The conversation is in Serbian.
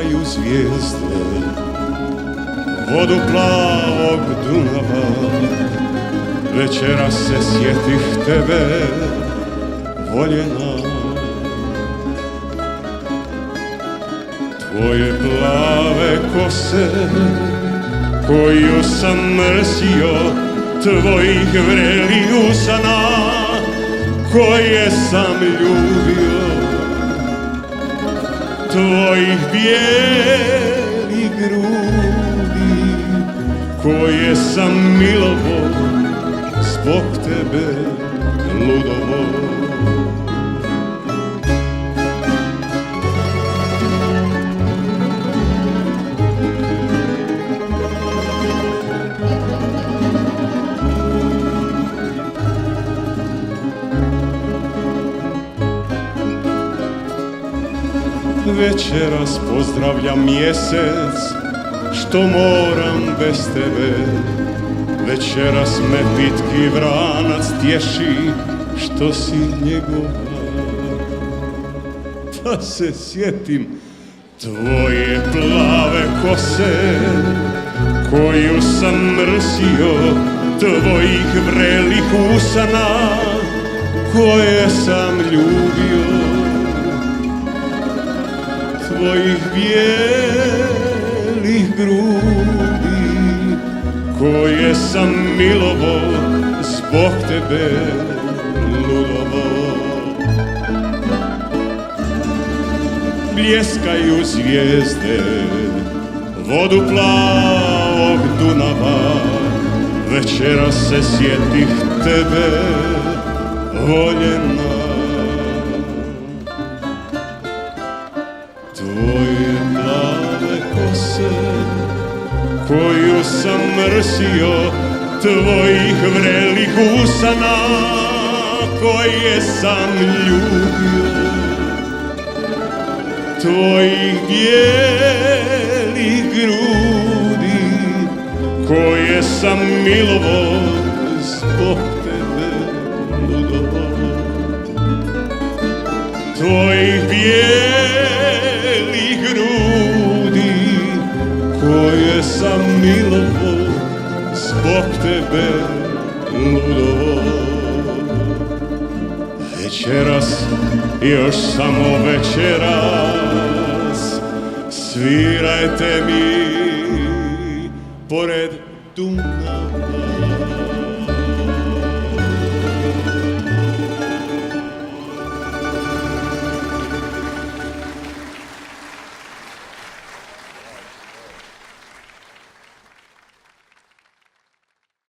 Bljeskaju zvijezde, vodu plavog Dunava. Večeras se sjetih tebe, voljena. Tvoje plave kose, koju sam mrsio, tvojih vrelih usana, koje sam ljubio, tvojih bijelih grudi, koje sam milovo, zbog tebe ludovo. Večeras pozdravljam mjesec, što moram bez tebe. Večeras me pitki vranac tješi, što si njegova. Pa se sjetim tvoje plave kose, koju sam mrsio, tvojih vrelih usana, koje sam ljubio, tvojih bijelih grudi, koje sam milovo, zbog tebe ludovo. Bljeskaju zvijezde, vodu plavog Dunava. Večeras se sjetih tebe, voljena. Tvoje plave kose, koju sam mrsio, tvojih vrelih usana, koje sam ljubio, tvojih bijelih grudi, koje sam milovo, zbog tebe ludovo. Tvojih bijelih grudi, koje sam milovo, zbog tebe ludovo. Večeras, još samo večeras, svirajte mi